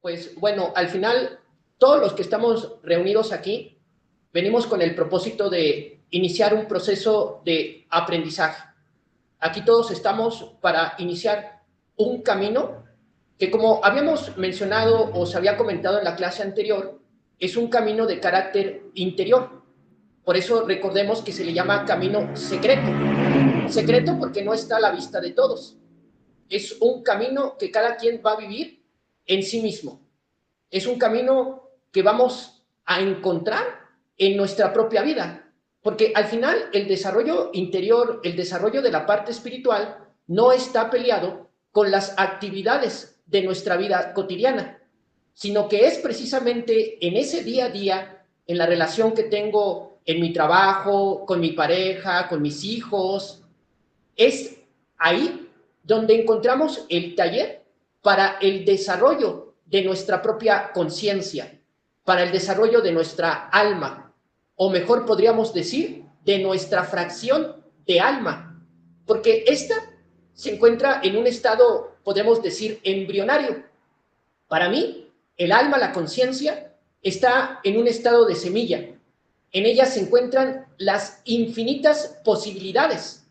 Pues bueno, al final, todos los que estamos reunidos aquí, venimos con el propósito de iniciar un proceso de aprendizaje. Aquí todos estamos para iniciar un camino que, como habíamos mencionado o se había comentado en la clase anterior, es un camino de carácter interior. Por eso recordemos que se le llama camino secreto. Secreto porque no está a la vista de todos. Es un camino que cada quien va a vivir en sí mismo. Es un camino que vamos a encontrar en nuestra propia vida. Porque al final el desarrollo interior, el desarrollo de la parte espiritual, no está peleado con las actividades de nuestra vida cotidiana, sino que es precisamente en ese día a día, en la relación que tengo en mi trabajo, con mi pareja, con mis hijos, es ahí donde encontramos el taller para el desarrollo de nuestra propia conciencia, para el desarrollo de nuestra alma, o mejor podríamos decir, de nuestra fracción de alma, porque esta se encuentra en un estado, podemos decir, embrionario. Para mí, el alma, la conciencia, está en un estado de semilla. En ella se encuentran las infinitas posibilidades.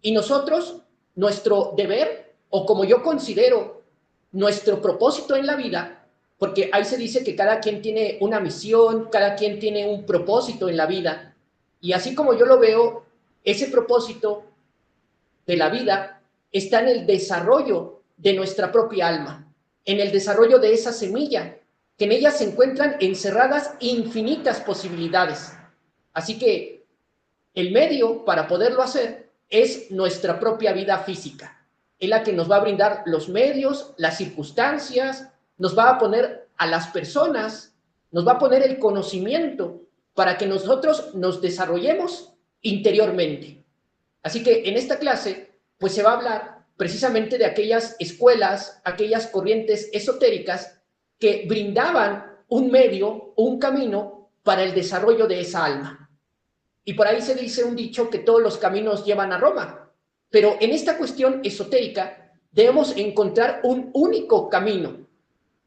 Y nosotros, nuestro deber, o como yo considero, nuestro propósito en la vida, porque ahí se dice que cada quien tiene una misión, cada quien tiene un propósito en la vida, y así como yo lo veo, ese propósito de la vida está en el desarrollo de nuestra propia alma, en el desarrollo de esa semilla, que en ella se encuentran encerradas infinitas posibilidades. Así que el medio para poderlo hacer es nuestra propia vida física. Es la que nos va a brindar los medios, las circunstancias, nos va a poner a las personas, nos va a poner el conocimiento para que nosotros nos desarrollemos interiormente. Así que en esta clase, pues se va a hablar precisamente de aquellas escuelas, aquellas corrientes esotéricas que brindaban un medio, un camino para el desarrollo de esa alma. Y por ahí se dice un dicho que todos los caminos llevan a Roma. Pero en esta cuestión esotérica debemos encontrar un único camino.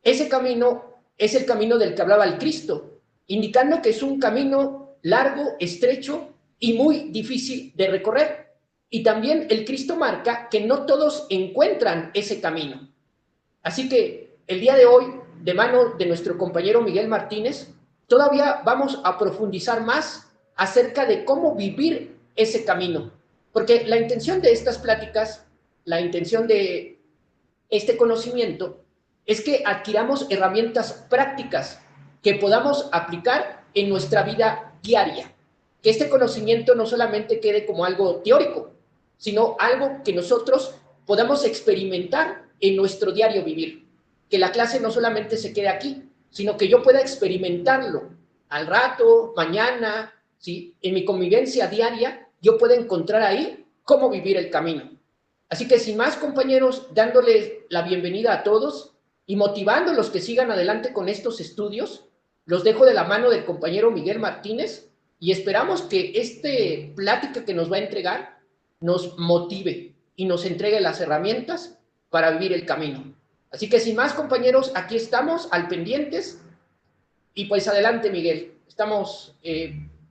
Ese camino es el camino del que hablaba el Cristo, indicando que es un camino largo, estrecho y muy difícil de recorrer. Y también el Cristo marca que no todos encuentran ese camino. Así que el día de hoy, de mano de nuestro compañero Miguel Martínez, todavía vamos a profundizar más acerca de cómo vivir ese camino. Porque la intención de estas pláticas, la intención de este conocimiento, es que adquiramos herramientas prácticas que podamos aplicar en nuestra vida diaria. Que este conocimiento no solamente quede como algo teórico, sino algo que nosotros podamos experimentar en nuestro diario vivir. Que la clase no solamente se quede aquí, sino que yo pueda experimentarlo al rato, mañana, ¿sí? En mi convivencia diaria, yo pueda encontrar ahí cómo vivir el camino. Así que sin más, compañeros, dándoles la bienvenida a todos y motivando a los que sigan adelante con estos estudios, los dejo de la mano del compañero Miguel Martínez y esperamos que esta plática que nos va a entregar nos motive y nos entregue las herramientas para vivir el camino. Así que sin más, compañeros, aquí estamos al pendientes y pues adelante, Miguel. Estamos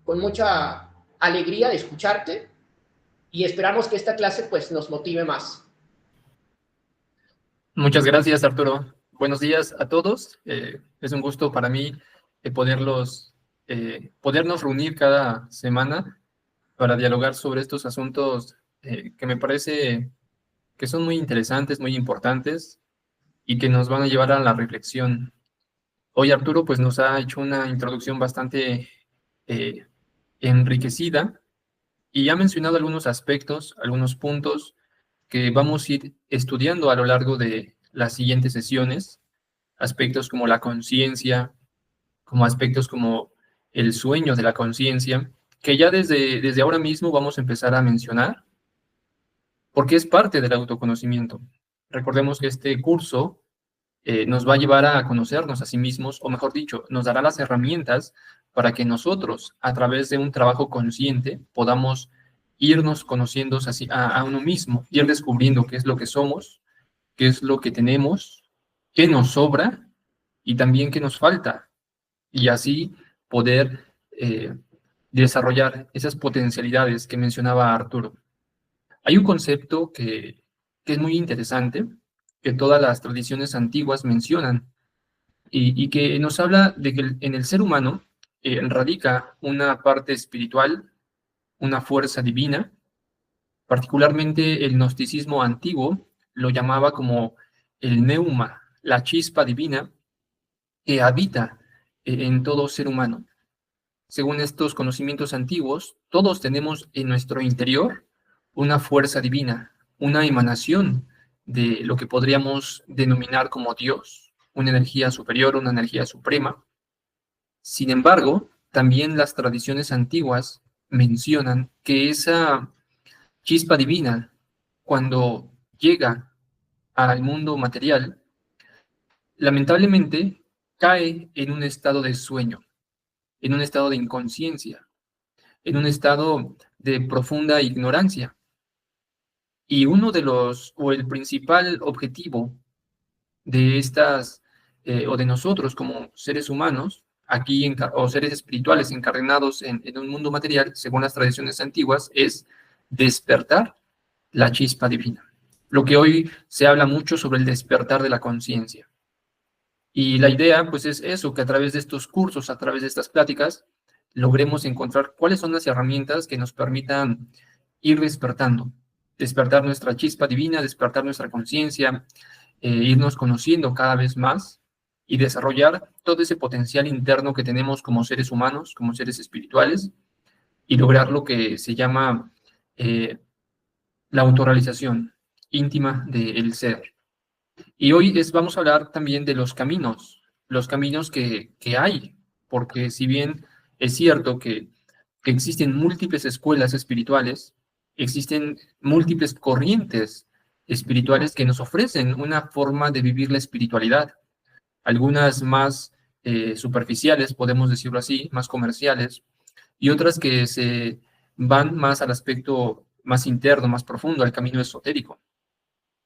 con mucha alegría de escucharte y esperamos que esta clase pues nos motive más. Muchas gracias, Arturo. Buenos días a todos. Es un gusto para mí podernos reunir cada semana para dialogar sobre estos asuntos que me parece que son muy interesantes, muy importantes y que nos van a llevar a la reflexión. Hoy Arturo pues nos ha hecho una introducción bastante enriquecida y ha mencionado algunos aspectos, algunos puntos que vamos a ir estudiando a lo largo de las siguientes sesiones, aspectos como la conciencia, como aspectos como el sueño de la conciencia, que ya desde ahora mismo vamos a empezar a mencionar, porque es parte del autoconocimiento. Recordemos que este curso nos va a llevar a conocernos a sí mismos, o mejor dicho, nos dará las herramientas para que nosotros, a través de un trabajo consciente, podamos irnos conociendo así a uno mismo, ir descubriendo qué es lo que somos, qué es lo que tenemos, qué nos sobra y también qué nos falta, y así poder desarrollar esas potencialidades que mencionaba Arturo. Hay un concepto que es muy interesante, que todas las tradiciones antiguas mencionan, y que nos habla de que en el ser humano radica una parte espiritual, una fuerza divina. Particularmente el gnosticismo antiguo lo llamaba como el neuma, la chispa divina que habita en todo ser humano. Según estos conocimientos antiguos, todos tenemos en nuestro interior una fuerza divina, una emanación de lo que podríamos denominar como Dios, una energía superior, una energía suprema. Sin embargo, también las tradiciones antiguas mencionan que esa chispa divina, cuando llega al mundo material, lamentablemente cae en un estado de sueño, en un estado de inconsciencia, en un estado de profunda ignorancia. Y uno de los, o el principal objetivo de estas, o de nosotros como seres humanos, aquí, o seres espirituales encarnados en un mundo material, según las tradiciones antiguas, es despertar la chispa divina. Lo que hoy se habla mucho sobre el despertar de la conciencia. Y la idea, pues, es eso, que a través de estos cursos, a través de estas pláticas, logremos encontrar cuáles son las herramientas que nos permitan ir despertando, despertar nuestra chispa divina, despertar nuestra conciencia, irnos conociendo cada vez más y desarrollar todo ese potencial interno que tenemos como seres humanos, como seres espirituales, y lograr lo que se llama la autorrealización íntima del ser. Y hoy vamos a hablar también de los caminos que hay, porque si bien es cierto que existen múltiples escuelas espirituales, existen múltiples corrientes espirituales que nos ofrecen una forma de vivir la espiritualidad, algunas más superficiales, podemos decirlo así, más comerciales, y otras que se van más al aspecto más interno, más profundo, al camino esotérico.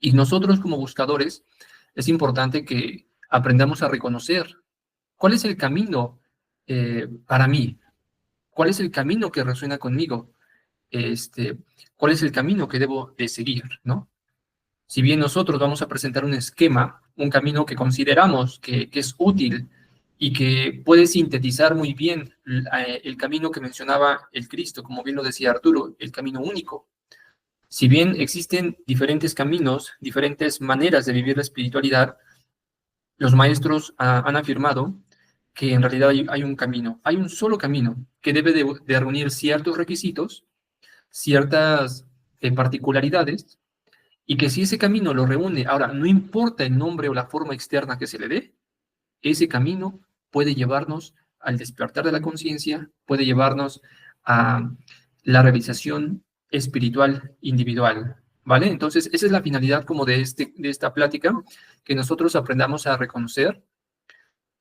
Y nosotros como buscadores es importante que aprendamos a reconocer cuál es el camino para mí, cuál es el camino que resuena conmigo, cuál es el camino que debo de seguir, ¿no? Si bien nosotros vamos a presentar un esquema, un camino que consideramos que es útil y que puede sintetizar muy bien el camino que mencionaba el Cristo, como bien lo decía Arturo, el camino único. Si bien existen diferentes caminos, diferentes maneras de vivir la espiritualidad, los maestros han afirmado que en realidad hay un camino, hay un solo camino que debe de reunir ciertos requisitos, ciertas particularidades, y que si ese camino lo reúne, ahora, no importa el nombre o la forma externa que se le dé, ese camino puede llevarnos al despertar de la conciencia, puede llevarnos a la realización espiritual individual, ¿vale? Entonces, esa es la finalidad como de esta plática, que nosotros aprendamos a reconocer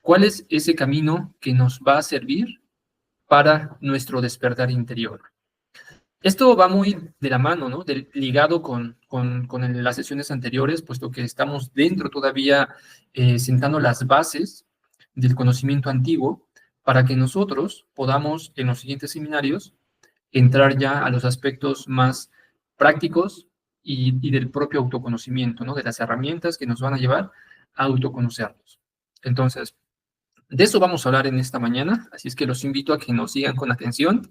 cuál es ese camino que nos va a servir para nuestro despertar interior. Esto va muy de la mano, ¿no? Ligado con las sesiones anteriores, puesto que estamos dentro todavía sentando las bases del conocimiento antiguo para que nosotros podamos en los siguientes seminarios entrar ya a los aspectos más prácticos y del propio autoconocimiento, ¿no? De las herramientas que nos van a llevar a autoconocernos. Entonces, de eso vamos a hablar en esta mañana, así es que los invito a que nos sigan con atención.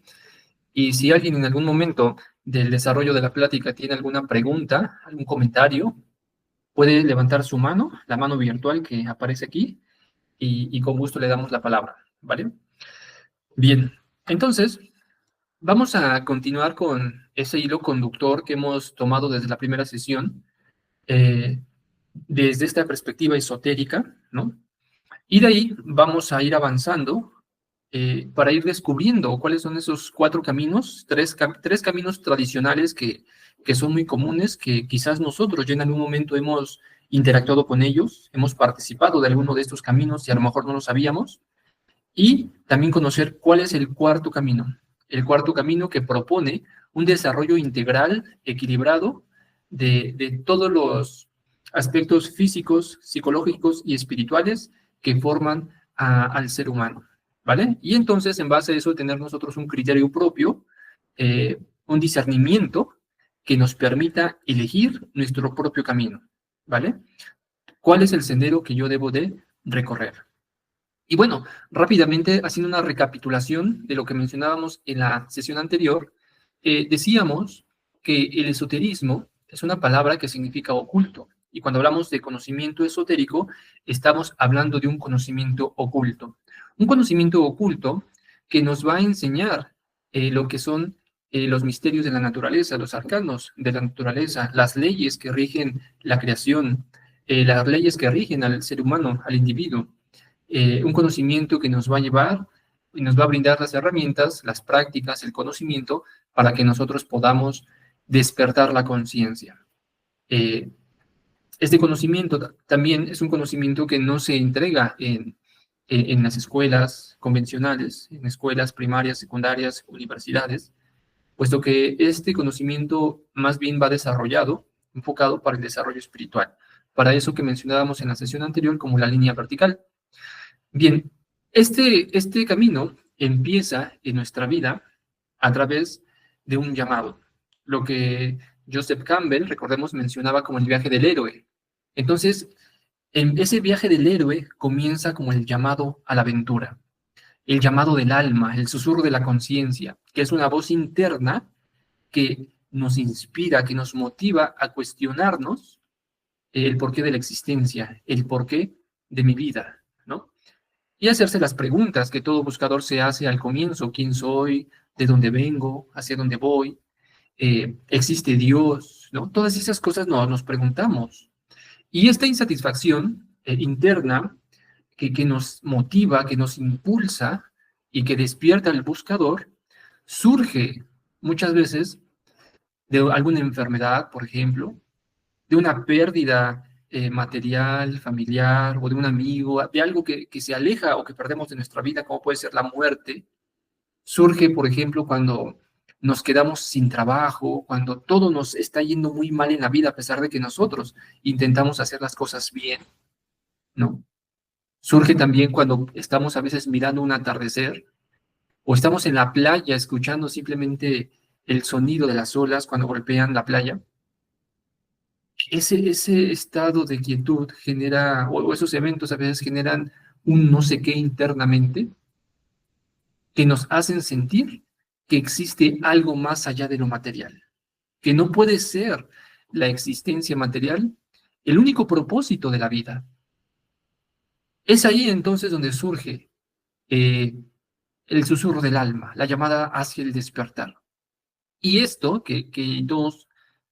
Y si alguien en algún momento del desarrollo de la plática tiene alguna pregunta, algún comentario, puede levantar su mano, la mano virtual que aparece aquí, y con gusto le damos la palabra, ¿vale? Bien, entonces, vamos a continuar con ese hilo conductor que hemos tomado desde la primera sesión, desde esta perspectiva esotérica, ¿no? Y de ahí vamos a ir avanzando para ir descubriendo cuáles son esos 4 caminos, tres caminos tradicionales que son muy comunes, que quizás nosotros ya en algún momento hemos interactuado con ellos, hemos participado de alguno de estos caminos y a lo mejor no lo sabíamos, y también conocer cuál es el 4º camino, el 4º camino que propone un desarrollo integral, equilibrado, de todos los aspectos físicos, psicológicos y espirituales que forman al ser humano, ¿vale? Y entonces, en base a eso, tener nosotros un criterio propio, un discernimiento que nos permita elegir nuestro propio camino, ¿vale? ¿Cuál es el sendero que yo debo de recorrer? Y bueno, rápidamente, haciendo una recapitulación de lo que mencionábamos en la sesión anterior, decíamos que el esoterismo es una palabra que significa oculto. Y cuando hablamos de conocimiento esotérico, estamos hablando de un conocimiento oculto. Un conocimiento oculto que nos va a enseñar lo que son los misterios de la naturaleza, los arcanos de la naturaleza, las leyes que rigen la creación, las leyes que rigen al ser humano, al individuo. Un conocimiento que nos va a llevar y nos va a brindar las herramientas, las prácticas, el conocimiento para que nosotros podamos despertar la conciencia. Este conocimiento también es un conocimiento que no se entrega en las escuelas convencionales, en escuelas primarias, secundarias, universidades, puesto que este conocimiento más bien va desarrollado, enfocado para el desarrollo espiritual, para eso que mencionábamos en la sesión anterior como la línea vertical. Bien, este camino empieza en nuestra vida a través de un llamado, lo que Joseph Campbell, recordemos, mencionaba como el viaje del héroe. Entonces, en ese viaje del héroe comienza como el llamado a la aventura, el llamado del alma, el susurro de la conciencia, que es una voz interna que nos inspira, que nos motiva a cuestionarnos el porqué de la existencia, el porqué de mi vida, ¿no? Y hacerse las preguntas que todo buscador se hace al comienzo: ¿quién soy? ¿De dónde vengo? ¿Hacia dónde voy? ¿Existe Dios? ¿No? Todas esas cosas nos preguntamos. Y esta insatisfacción interna que nos motiva, que nos impulsa y que despierta al buscador, surge muchas veces de alguna enfermedad, por ejemplo, de una pérdida material, familiar, o de un amigo, de algo que se aleja o que perdemos de nuestra vida, como puede ser la muerte. Surge, por ejemplo, cuando nos quedamos sin trabajo, cuando todo nos está yendo muy mal en la vida, a pesar de que nosotros intentamos hacer las cosas bien, ¿no? Surge también cuando estamos a veces mirando un atardecer, o estamos en la playa escuchando simplemente el sonido de las olas cuando golpean la playa. Ese estado de quietud genera, o esos eventos a veces generan un no sé qué internamente que nos hacen sentir que existe algo más allá de lo material, que no puede ser la existencia material el único propósito de la vida. Es ahí entonces donde surge el susurro del alma, la llamada hacia el despertar. Y esto que todos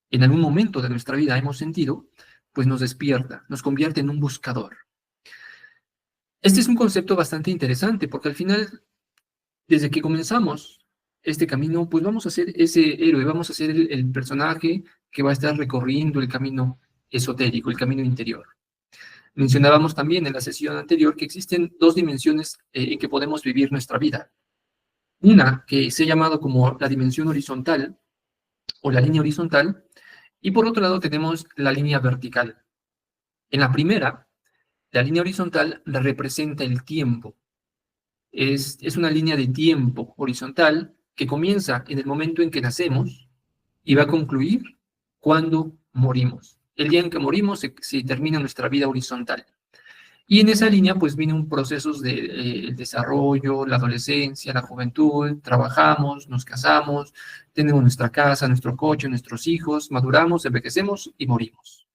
en algún momento de nuestra vida hemos sentido, pues nos despierta, nos convierte en un buscador. Este es un concepto bastante interesante porque al final, desde que comenzamos este camino, pues vamos a ser ese héroe, vamos a ser el personaje que va a estar recorriendo el camino esotérico, el camino interior. Mencionábamos también en la sesión anterior que existen dos dimensiones en que podemos vivir nuestra vida. Una que se ha llamado como la dimensión horizontal o la línea horizontal, y por otro lado tenemos la línea vertical. En la primera, la línea horizontal representa el tiempo. Es una línea de tiempo horizontal que comienza en el momento en que nacemos y va a concluir cuando morimos. El día en que morimos se termina nuestra vida horizontal. Y en esa línea pues vienen procesos de desarrollo, la adolescencia, la juventud, trabajamos, nos casamos, tenemos nuestra casa, nuestro coche, nuestros hijos, maduramos, envejecemos y morimos.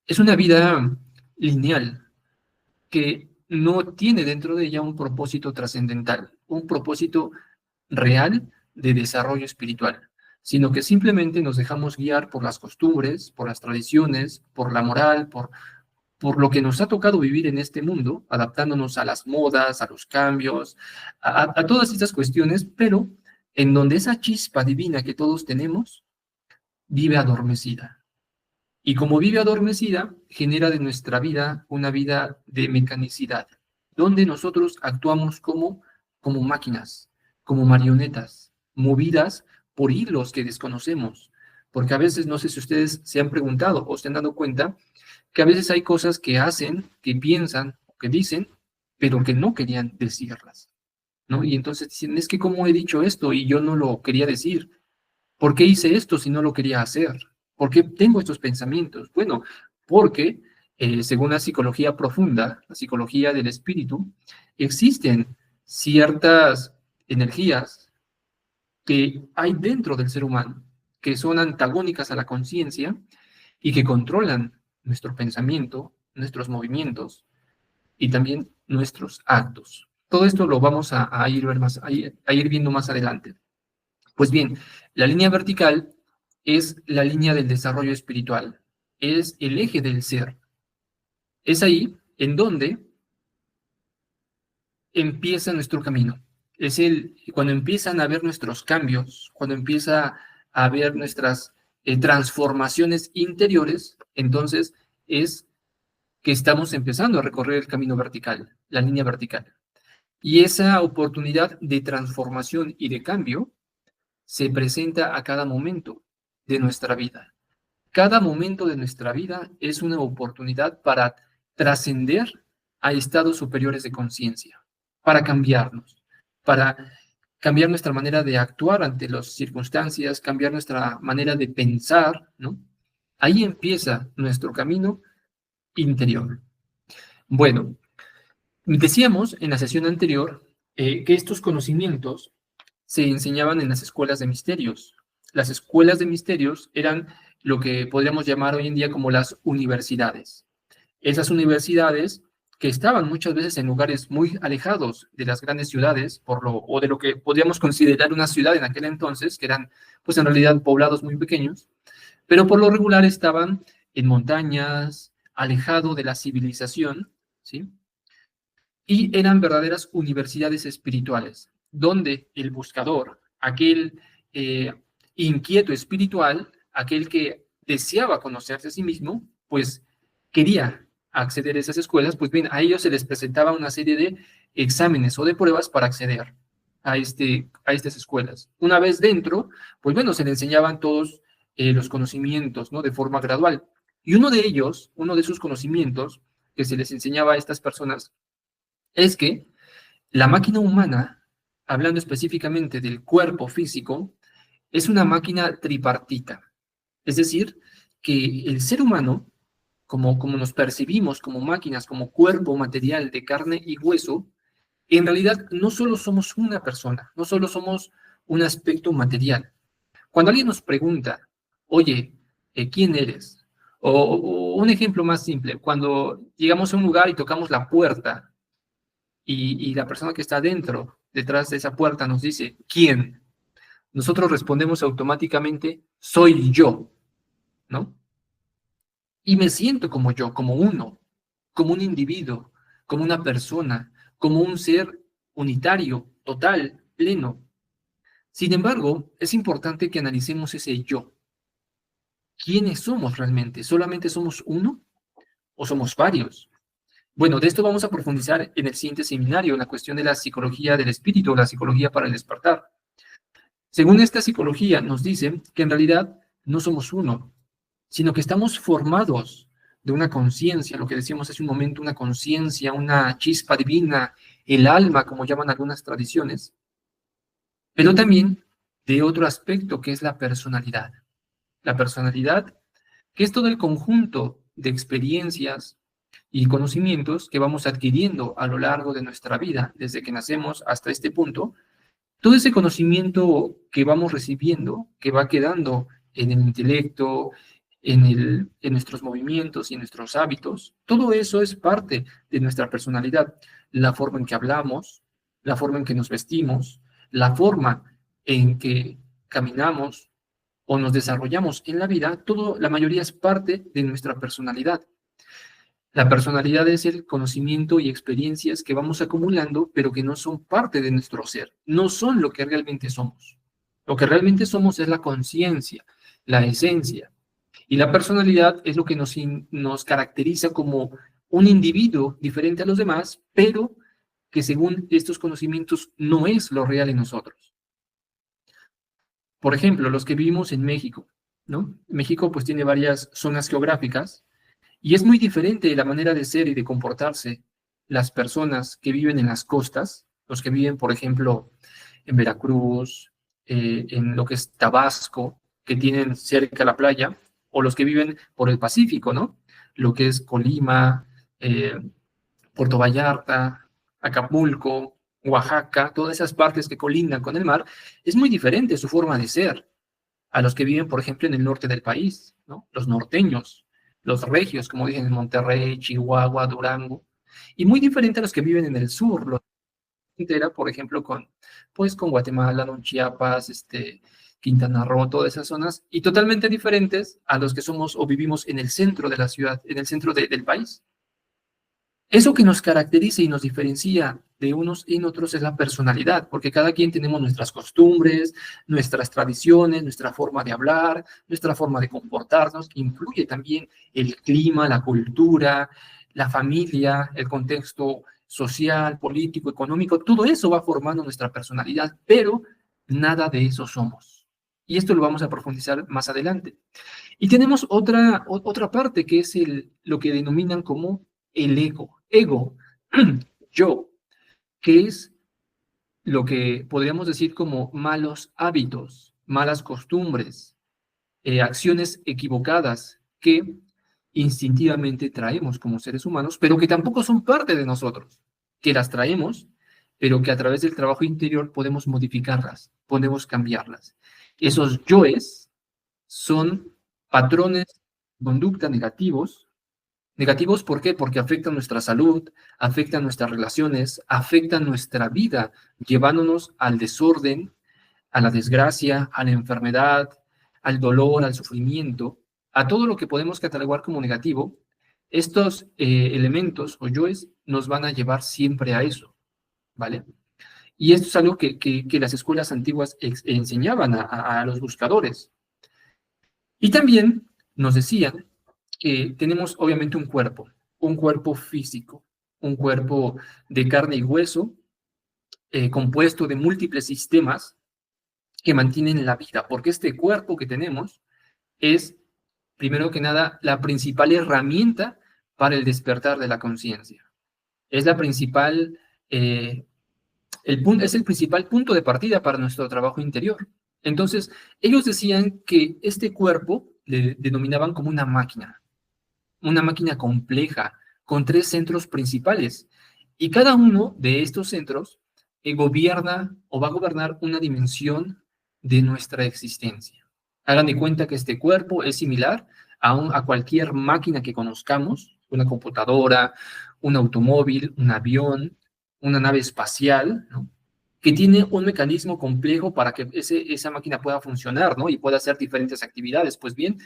Es una vida lineal que no tiene dentro de ella un propósito trascendental, un propósito real de desarrollo espiritual, sino que simplemente nos dejamos guiar por las costumbres, por las tradiciones, por la moral, por lo que nos ha tocado vivir en este mundo, adaptándonos a las modas, a los cambios, a todas estas cuestiones, pero en donde esa chispa divina que todos tenemos vive adormecida. Y como vive adormecida, genera de nuestra vida una vida de mecanicidad, donde nosotros actuamos como máquinas, como marionetas, movidas por hilos que desconocemos. Porque a veces, no sé si ustedes se han preguntado o se han dado cuenta, que a veces hay cosas que hacen, que piensan, que dicen, pero que no querían decirlas, ¿no? Y entonces dicen, es que ¿cómo he dicho esto y yo no lo quería decir? ¿Por qué hice esto si no lo quería hacer? ¿Por qué tengo estos pensamientos? Bueno, porque según la psicología profunda, la psicología del espíritu, existen ciertas energías que hay dentro del ser humano que son antagónicas a la conciencia y que controlan nuestro pensamiento, nuestros movimientos y también nuestros actos. Todo esto lo vamos a ir viendo más adelante. Pues bien, la línea vertical es la línea del desarrollo espiritual, es el eje del ser. Es ahí en donde empieza nuestro camino. Cuando empiezan a ver nuestros cambios, cuando empieza a ver nuestras transformaciones interiores, entonces es que estamos empezando a recorrer el camino vertical, la línea vertical. Y esa oportunidad de transformación y de cambio se presenta a cada momento de nuestra vida. Cada momento de nuestra vida es una oportunidad para trascender a estados superiores de conciencia, para cambiarnos, para cambiar nuestra manera de actuar ante las circunstancias, cambiar nuestra manera de pensar, ¿no? Ahí empieza nuestro camino interior. Bueno, decíamos en la sesión anterior que estos conocimientos se enseñaban en las escuelas de misterios. Las escuelas de misterios eran lo que podríamos llamar hoy en día como las universidades. Esas universidades que estaban muchas veces en lugares muy alejados de las grandes ciudades, o de lo que podríamos considerar una ciudad en aquel entonces, que eran pues en realidad poblados muy pequeños, pero por lo regular estaban en montañas, alejado de la civilización, ¿sí? Y eran verdaderas universidades espirituales, donde el buscador, aquel inquieto espiritual, aquel que deseaba conocerse a sí mismo, pues quería acceder a esas escuelas, pues bien, a ellos se les presentaba una serie de exámenes o de pruebas para acceder a estas escuelas. Una vez dentro, pues bueno, se le enseñaban todos los conocimientos, ¿no? De forma gradual. Y uno de ellos, uno de sus conocimientos que se les enseñaba a estas personas, es que la máquina humana, hablando específicamente del cuerpo físico, es una máquina tripartita. Es decir, que el ser humano, como nos percibimos como máquinas, como cuerpo material de carne y hueso, en realidad no solo somos una persona, no solo somos un aspecto material. Cuando alguien nos pregunta, oye, ¿quién eres? O un ejemplo más simple, cuando llegamos a un lugar y tocamos la puerta, y la persona que está dentro, detrás de esa puerta, nos dice, ¿quién? Nosotros respondemos automáticamente, soy yo, ¿no? Y me siento como yo, como uno, como un individuo, como una persona, como un ser unitario, total, pleno. Sin embargo, es importante que analicemos ese yo. ¿Quiénes somos realmente? ¿Solamente somos uno o somos varios? Bueno, de esto vamos a profundizar en el siguiente seminario, en la cuestión de la psicología del espíritu, la psicología para el despertar. Según esta psicología, nos dice que en realidad no somos uno, sino que estamos formados de una conciencia, lo que decíamos hace un momento, una conciencia, una chispa divina, el alma, como llaman algunas tradiciones, pero también de otro aspecto que es la personalidad. La personalidad, que es todo el conjunto de experiencias y conocimientos que vamos adquiriendo a lo largo de nuestra vida, desde que nacemos hasta este punto, todo ese conocimiento que vamos recibiendo, que va quedando en el intelecto, en nuestros movimientos y en nuestros hábitos, todo eso es parte de nuestra personalidad. La forma en que hablamos, la forma en que nos vestimos, la forma en que caminamos o nos desarrollamos en la vida, la mayoría es parte de nuestra personalidad. La personalidad es el conocimiento y experiencias que vamos acumulando, pero que no son parte de nuestro ser, no son lo que realmente somos. Lo que realmente somos es la conciencia, la esencia. Y la personalidad es lo que nos caracteriza como un individuo diferente a los demás, pero que según estos conocimientos no es lo real en nosotros. Por ejemplo, los que vivimos en México, ¿no? México pues tiene varias zonas geográficas, y es muy diferente la manera de ser y de comportarse las personas que viven en las costas, los que viven, por ejemplo, en Veracruz, en lo que es Tabasco, que tienen cerca la playa, o los que viven por el Pacífico, ¿no? Lo que es Colima, Puerto Vallarta, Acapulco, Oaxaca, todas esas partes que colindan con el mar, es muy diferente su forma de ser a los que viven, por ejemplo, en el norte del país, ¿no? Los norteños, los regios, como dicen en Monterrey, Chihuahua, Durango, y muy diferente a los que viven en el sur, los entera, por ejemplo, pues con Guatemala, con Chiapas, Quintana Roo, todas esas zonas, y totalmente diferentes a los que somos o vivimos en el centro de la ciudad, en el centro del país. Eso que nos caracteriza y nos diferencia de unos y otros es la personalidad, porque cada quien tenemos nuestras costumbres, nuestras tradiciones, nuestra forma de hablar, nuestra forma de comportarnos, influye también el clima, la cultura, la familia, el contexto social, político, económico, todo eso va formando nuestra personalidad, pero nada de eso somos. Y esto lo vamos a profundizar más adelante. Y tenemos otra parte que es lo que denominan como el ego. Ego, yo, que es lo que podríamos decir como malos hábitos, malas costumbres, acciones equivocadas que instintivamente traemos como seres humanos, pero que tampoco son parte de nosotros, que las traemos, pero que a través del trabajo interior podemos modificarlas, podemos cambiarlas. Esos yoes son patrones de conducta negativos. Negativos, ¿por qué? Porque afectan nuestra salud, afectan nuestras relaciones, afectan nuestra vida, llevándonos al desorden, a la desgracia, a la enfermedad, al dolor, al sufrimiento, a todo lo que podemos catalogar como negativo. Estos elementos o yoes nos van a llevar siempre a eso, ¿vale? Y esto es algo que las escuelas antiguas enseñaban a los buscadores. Y también nos decían que tenemos obviamente un cuerpo físico, un cuerpo de carne y hueso, compuesto de múltiples sistemas que mantienen la vida, porque este cuerpo que tenemos es, primero que nada, la principal herramienta para el despertar de la conciencia. Es la principal, es el principal punto de partida para nuestro trabajo interior. Entonces, ellos decían que este cuerpo le denominaban como una máquina compleja con 3 centros principales. Y cada uno de estos centros gobierna o va a gobernar una dimensión de nuestra existencia. Hagan de cuenta que este cuerpo es similar a cualquier máquina que conozcamos, una computadora, un automóvil, un avión, una nave espacial, ¿no? Que tiene un mecanismo complejo para que esa máquina pueda funcionar, ¿no? Y pueda hacer diferentes actividades. Pues bien,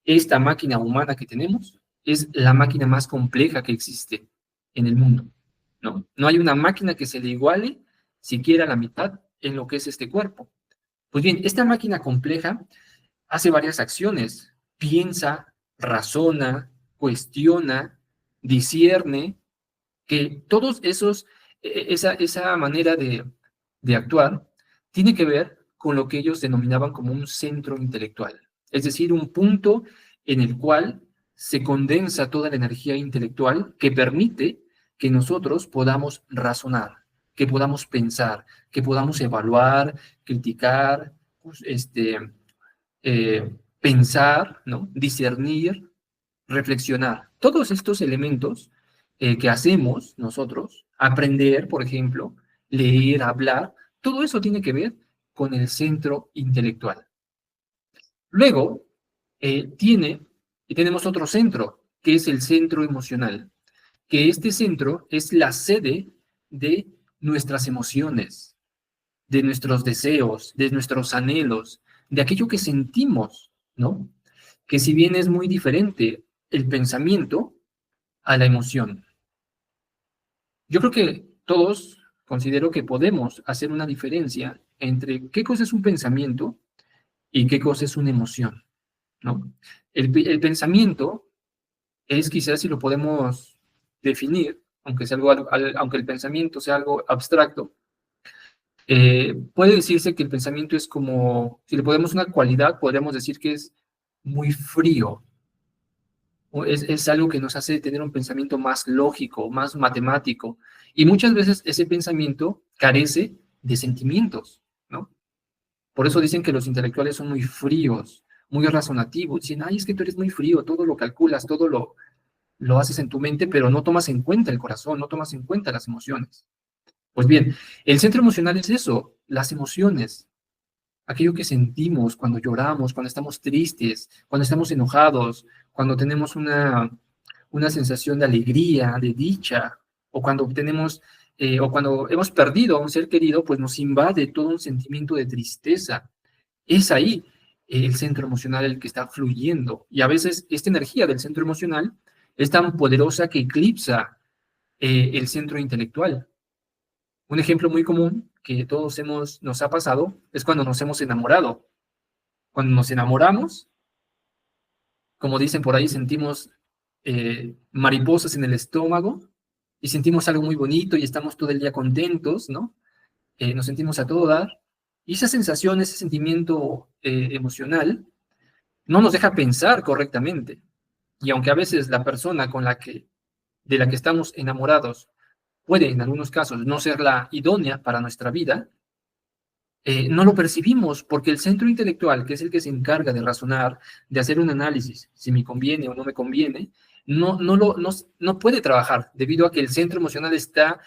esta máquina humana que tenemos es la máquina más compleja que existe en el mundo, ¿no? No hay una máquina que se le iguale siquiera a la mitad en lo que es este cuerpo. Pues bien, esta máquina compleja hace varias acciones, piensa, razona, cuestiona, discierne, que todos esa manera de actuar tiene que ver con lo que ellos denominaban como un centro intelectual, es decir, un punto en el cual se condensa toda la energía intelectual que permite que nosotros podamos razonar, que podamos pensar, que podamos evaluar, criticar, pues, pensar, ¿no? Discernir, reflexionar. Todos estos elementos que hacemos nosotros, aprender, por ejemplo, leer, hablar, todo eso tiene que ver con el centro intelectual. Luego, tenemos otro centro, que es el centro emocional, que este centro es la sede de nuestras emociones, de nuestros deseos, de nuestros anhelos, de aquello que sentimos, ¿no? Que si bien es muy diferente el pensamiento a la emoción. Yo creo que todos considero que podemos hacer una diferencia entre qué cosa es un pensamiento y qué cosa es una emoción, ¿no? El pensamiento es quizás si lo podemos definir, aunque sea aunque el pensamiento sea algo abstracto, puede decirse que el pensamiento es como, si le ponemos una cualidad, podríamos decir que es muy frío, Es algo que nos hace tener un pensamiento más lógico, más matemático. Y muchas veces ese pensamiento carece de sentimientos, ¿no? Por eso dicen que los intelectuales son muy fríos, muy razonativos. Dicen, ay, es que tú eres muy frío, todo lo calculas, todo lo haces en tu mente, pero no tomas en cuenta el corazón, no tomas en cuenta las emociones. Pues bien, el centro emocional es eso, las emociones, aquello que sentimos cuando lloramos, cuando estamos tristes, cuando estamos enojados, cuando tenemos una sensación de alegría, de dicha, o cuando obtenemos, o cuando hemos perdido a un ser querido, pues nos invade todo un sentimiento de tristeza. Es ahí el centro emocional el que está fluyendo. Y a veces esta energía del centro emocional es tan poderosa que eclipsa el centro intelectual. Un ejemplo muy común que todos nos ha pasado es cuando nos hemos enamorado. Cuando nos enamoramos, como dicen por ahí, sentimos mariposas en el estómago y sentimos algo muy bonito y estamos todo el día contentos, ¿no? Nos sentimos a todo dar. Y esa sensación, ese sentimiento emocional, no nos deja pensar correctamente. Y aunque a veces la persona de la que estamos enamorados puede en algunos casos no ser la idónea para nuestra vida, no lo percibimos porque el centro intelectual, que es el que se encarga de razonar, de hacer un análisis, si me conviene o no me conviene, no puede trabajar debido a que el centro emocional está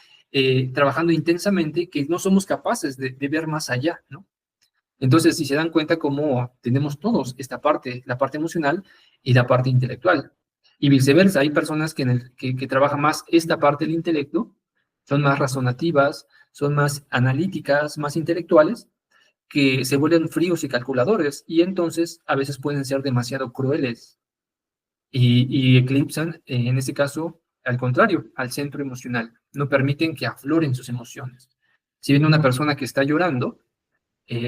trabajando intensamente, que no somos capaces de ver más allá, ¿no? Entonces, si se dan cuenta cómo tenemos todos esta parte, la parte emocional y la parte intelectual. Y viceversa, hay personas que trabajan más esta parte del intelecto, son más razonativas, son más analíticas, más intelectuales, que se vuelven fríos y calculadores y entonces a veces pueden ser demasiado crueles y eclipsan, en este caso, al contrario, al centro emocional. No permiten que afloren sus emociones. Si viene una persona que está llorando,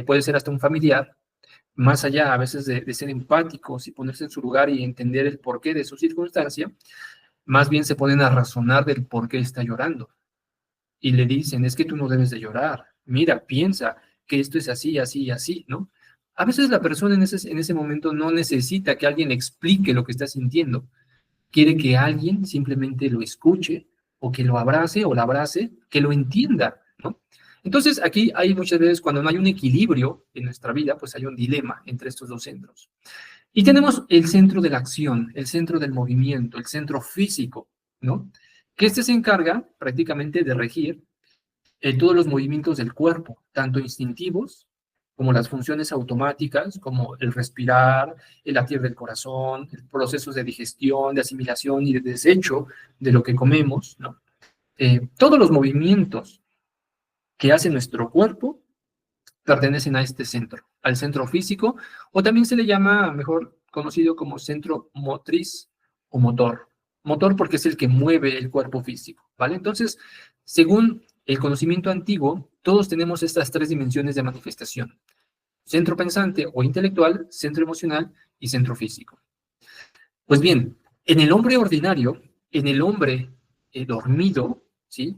puede ser hasta un familiar, más allá a veces de ser empáticos y ponerse en su lugar y entender el porqué de su circunstancia, más bien se ponen a razonar del por qué está llorando. Y le dicen, es que tú no debes de llorar, mira, piensa que esto es así, así y así, ¿no? A veces la persona en ese momento no necesita que alguien le explique lo que está sintiendo, quiere que alguien simplemente lo escuche o que lo abrace o la abrace, que lo entienda, ¿no? Entonces aquí hay muchas veces cuando no hay un equilibrio en nuestra vida, pues hay un dilema entre estos dos centros. Y tenemos el centro de la acción, el centro del movimiento, el centro físico, ¿no? Que este se encarga prácticamente de regir todos los movimientos del cuerpo, tanto instintivos como las funciones automáticas, como el respirar, el latir del corazón, el procesos de digestión, de asimilación y de desecho de lo que comemos, ¿no? Todos los movimientos que hace nuestro cuerpo pertenecen a este centro, al centro físico, o también se le llama, mejor conocido como centro motriz o motor. Motor porque es el que mueve el cuerpo físico, ¿vale? Entonces, según el conocimiento antiguo, todos tenemos estas tres dimensiones de manifestación. Centro pensante o intelectual, centro emocional y centro físico. Pues bien, en el hombre ordinario, en el hombre dormido, ¿sí?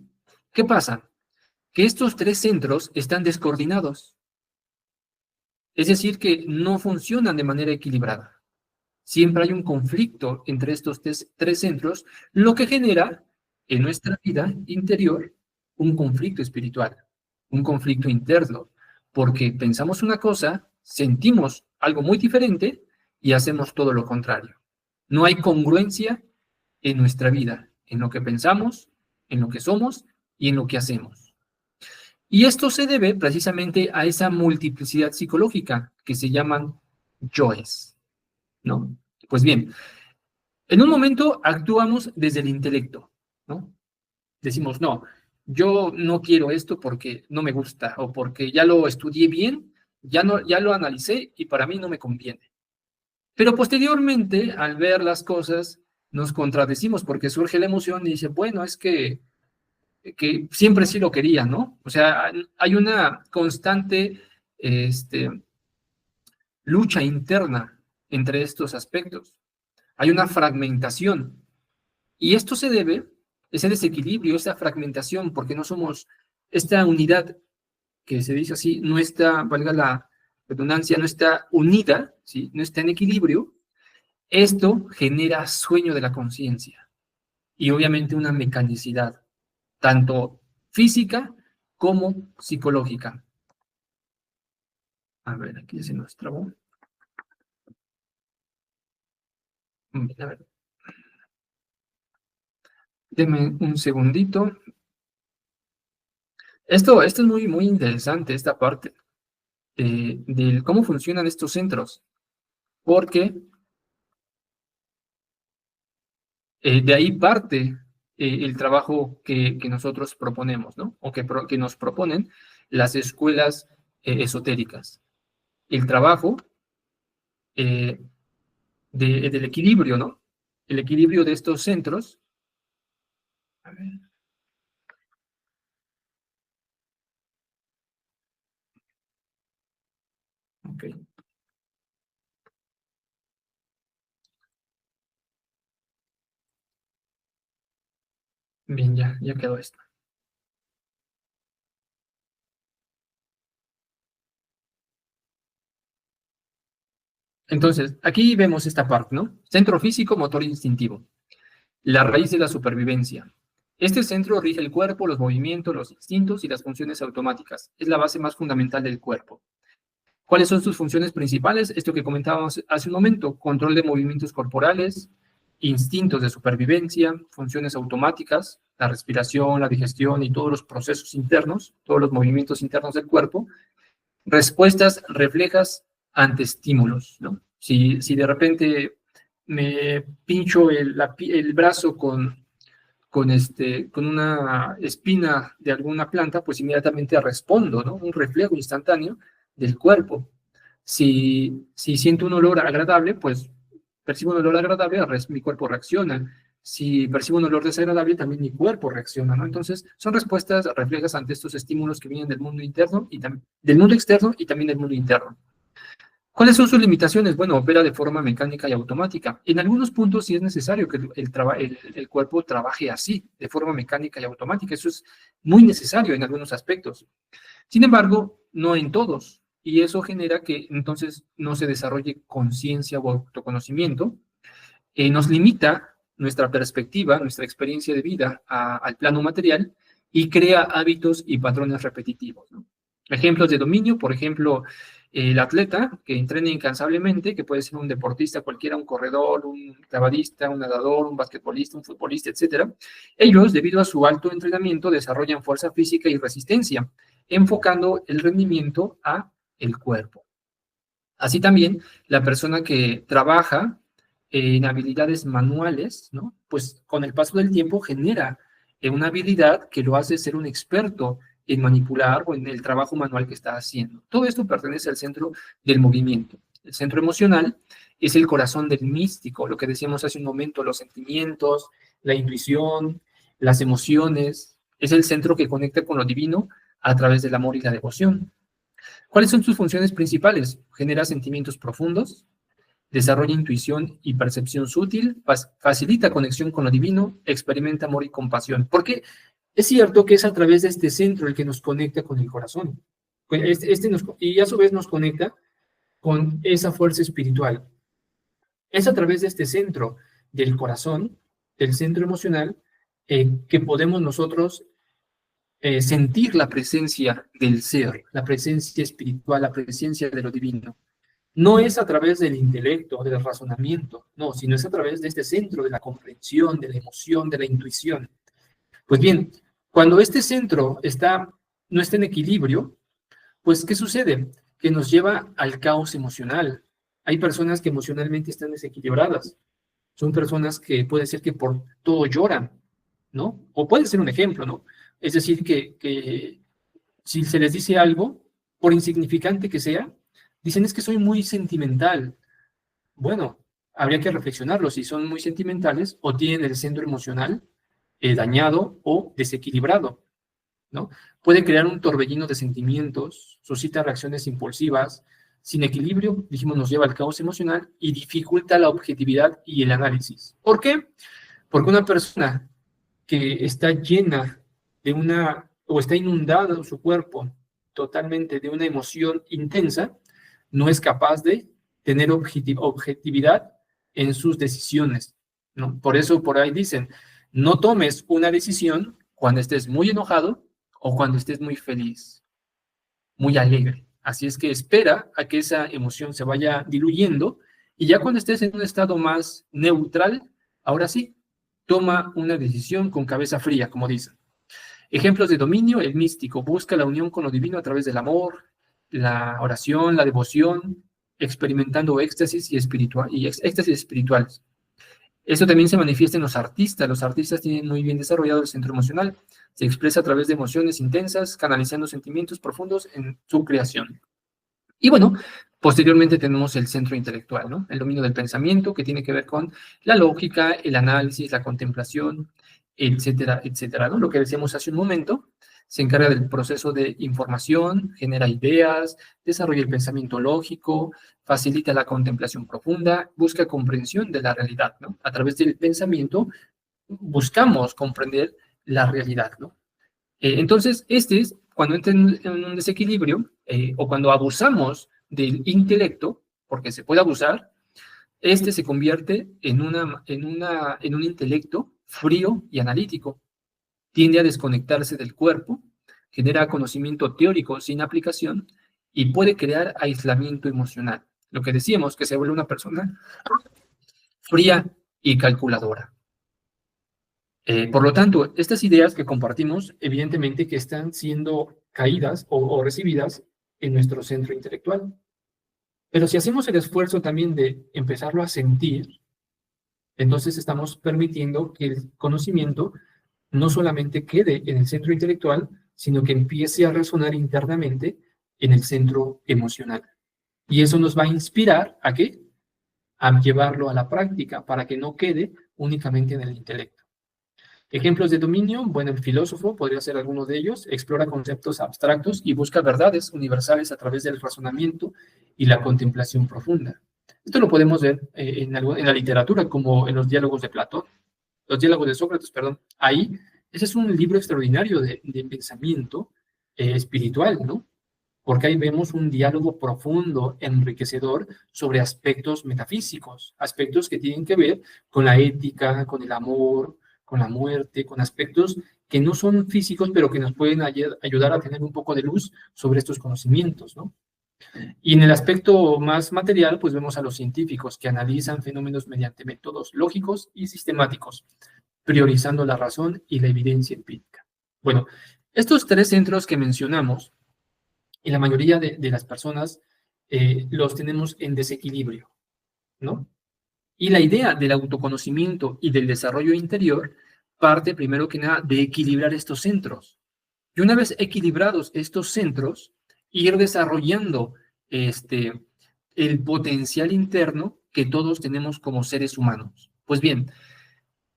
¿Qué pasa? Que estos tres centros están descoordinados. Es decir, que no funcionan de manera equilibrada. Siempre hay un conflicto entre estos tres centros, lo que genera en nuestra vida interior un conflicto espiritual, un conflicto interno, porque pensamos una cosa, sentimos algo muy diferente y hacemos todo lo contrario. No hay congruencia en nuestra vida, en lo que pensamos, en lo que somos y en lo que hacemos. Y esto se debe precisamente a esa multiplicidad psicológica que se llaman yoes, ¿no? Pues bien, en un momento actuamos desde el intelecto, ¿no? Decimos, no, yo no quiero esto porque no me gusta o porque ya lo estudié bien, ya lo analicé y para mí no me conviene. Pero posteriormente, al ver las cosas, nos contradecimos porque surge la emoción y dice, bueno, es que siempre sí lo quería, ¿no? O sea, hay una constante lucha interna entre estos aspectos. Hay una fragmentación. Y esto se debe, ese desequilibrio, esa fragmentación, porque no somos esta unidad que se dice así, no está, valga la redundancia, no está unida, ¿sí? No está en equilibrio, Esto genera sueño de la conciencia y obviamente una mecanicidad, tanto física como psicológica. A ver, aquí se nos trabó. A ver. Deme un segundito. Esto es muy, muy interesante, esta parte de cómo funcionan estos centros, porque de ahí parte el trabajo que nosotros proponemos, ¿no? O que nos proponen las escuelas esotéricas. El trabajo eh, del equilibrio, ¿no? El equilibrio de estos centros. A ver. Ok. Bien, ya quedó esto. Entonces, aquí vemos esta parte, ¿no? Centro físico, motor instintivo. La raíz de la supervivencia. Este centro rige el cuerpo, los movimientos, los instintos y las funciones automáticas. Es la base más fundamental del cuerpo. ¿Cuáles son sus funciones principales? Esto que comentábamos hace un momento, control de movimientos corporales, instintos de supervivencia, funciones automáticas, la respiración, la digestión y todos los procesos internos, todos los movimientos internos del cuerpo, respuestas reflejas ante estímulos, ¿no? Si de repente me pincho el brazo con una espina de alguna planta, pues inmediatamente respondo, ¿no? Un reflejo instantáneo del cuerpo. Si siento un olor agradable, pues percibo un olor agradable, mi cuerpo reacciona. Si percibo un olor desagradable, también mi cuerpo reacciona, ¿no? Entonces, son respuestas reflejas ante estos estímulos que vienen del mundo interno y del mundo externo y también del mundo interno. ¿Cuáles son sus limitaciones? Bueno, opera de forma mecánica y automática. En algunos puntos sí es necesario que el cuerpo trabaje así, de forma mecánica y automática. Eso es muy necesario en algunos aspectos. Sin embargo, no en todos. Y eso genera que entonces no se desarrolle conciencia o autoconocimiento. Nos limita nuestra perspectiva, nuestra experiencia de vida al plano material y crea hábitos y patrones repetitivos, ¿no? Ejemplos de dominio, por ejemplo, el atleta que entrena incansablemente, que puede ser un deportista cualquiera, un corredor, un clavadista, un nadador, un basquetbolista, un futbolista, etcétera. Ellos, debido a su alto entrenamiento, desarrollan fuerza física y resistencia, enfocando el rendimiento a el cuerpo. Así también, la persona que trabaja en habilidades manuales, ¿no? Pues con el paso del tiempo genera una habilidad que lo hace ser un experto en manipular o en el trabajo manual que está haciendo. Todo esto pertenece al centro del movimiento. El centro emocional es el corazón del místico, lo que decíamos hace un momento, los sentimientos, la intuición, las emociones. Es el centro que conecta con lo divino a través del amor y la devoción. ¿Cuáles son sus funciones principales? Genera sentimientos profundos, desarrolla intuición y percepción sutil, facilita conexión con lo divino, experimenta amor y compasión. Porque es cierto que es a través de este centro el que nos conecta con el corazón. Y a su vez nos conecta con esa fuerza espiritual. Es a través de este centro del corazón, del centro emocional, que podemos nosotros sentir la presencia del ser, la presencia espiritual, la presencia de lo divino. No es a través del intelecto, del razonamiento, no, sino es a través de este centro de la comprensión, de la emoción, de la intuición. Pues bien, cuando este centro no está en equilibrio, pues ¿qué sucede? Que nos lleva al caos emocional. Hay personas que emocionalmente están desequilibradas. Son personas que puede ser que por todo lloran, ¿no? O puede ser un ejemplo, ¿no? Es decir, que si se les dice algo, por insignificante que sea, dicen es que soy muy sentimental. Bueno, habría que reflexionarlo si son muy sentimentales o tienen el centro emocional dañado o desequilibrado, ¿no? Puede crear un torbellino de sentimientos, suscita reacciones impulsivas, sin equilibrio, dijimos, nos lleva al caos emocional y dificulta la objetividad y el análisis. ¿Por qué? Porque una persona que está llena o está inundada su cuerpo totalmente de una emoción intensa, no es capaz de tener objetividad en sus decisiones, ¿no? Por eso por ahí dicen, no tomes una decisión cuando estés muy enojado o cuando estés muy feliz, muy alegre. Así es que espera a que esa emoción se vaya diluyendo y ya cuando estés en un estado más neutral, ahora sí, toma una decisión con cabeza fría, como dicen. Ejemplos de dominio: el místico busca la unión con lo divino a través del amor, la oración, la devoción, experimentando éxtasis éxtasis espirituales. Eso también se manifiesta en los artistas. Los artistas tienen muy bien desarrollado el centro emocional. Se expresa a través de emociones intensas, canalizando sentimientos profundos en su creación. Y bueno, posteriormente tenemos el centro intelectual, ¿no? El dominio del pensamiento, que tiene que ver con la lógica, el análisis, la contemplación, etcétera, etcétera, ¿no? Lo que decíamos hace un momento, se encarga del proceso de información, genera ideas, desarrolla el pensamiento lógico, facilita la contemplación profunda, busca comprensión de la realidad, ¿no? A través del pensamiento buscamos comprender la realidad, ¿no? Entonces, cuando entra en un desequilibrio o cuando abusamos del intelecto, porque se puede abusar, se convierte en un intelecto frío y analítico. Tiende a desconectarse del cuerpo, genera conocimiento teórico sin aplicación y puede crear aislamiento emocional. Lo que decíamos, que se vuelve una persona fría y calculadora. Por lo tanto, estas ideas que compartimos, evidentemente que están siendo caídas o recibidas en nuestro centro intelectual. Pero si hacemos el esfuerzo también de empezarlo a sentir, entonces estamos permitiendo que el conocimiento no solamente quede en el centro intelectual, sino que empiece a resonar internamente en el centro emocional. Y eso nos va a inspirar ¿a qué? A llevarlo a la práctica para que no quede únicamente en el intelecto. Ejemplos de dominio: bueno, el filósofo podría ser alguno de ellos, explora conceptos abstractos y busca verdades universales a través del razonamiento y la contemplación profunda. Esto lo podemos ver en la literatura, como en los diálogos de Platón, los diálogos de Sócrates, perdón. Ahí, ese es un libro extraordinario de pensamiento espiritual, ¿no? Porque ahí vemos un diálogo profundo, enriquecedor, sobre aspectos metafísicos, aspectos que tienen que ver con la ética, con el amor, con la muerte, con aspectos que no son físicos, pero que nos pueden ayudar a tener un poco de luz sobre estos conocimientos, ¿no? Y en el aspecto más material, pues vemos a los científicos que analizan fenómenos mediante métodos lógicos y sistemáticos, priorizando la razón y la evidencia empírica. Bueno, estos tres centros que mencionamos, y la mayoría de las personas los tenemos en desequilibrio, ¿no? Y la idea del autoconocimiento y del desarrollo interior parte primero que nada de equilibrar estos centros. Y una vez equilibrados estos centros, ir desarrollando el potencial interno que todos tenemos como seres humanos. Pues bien,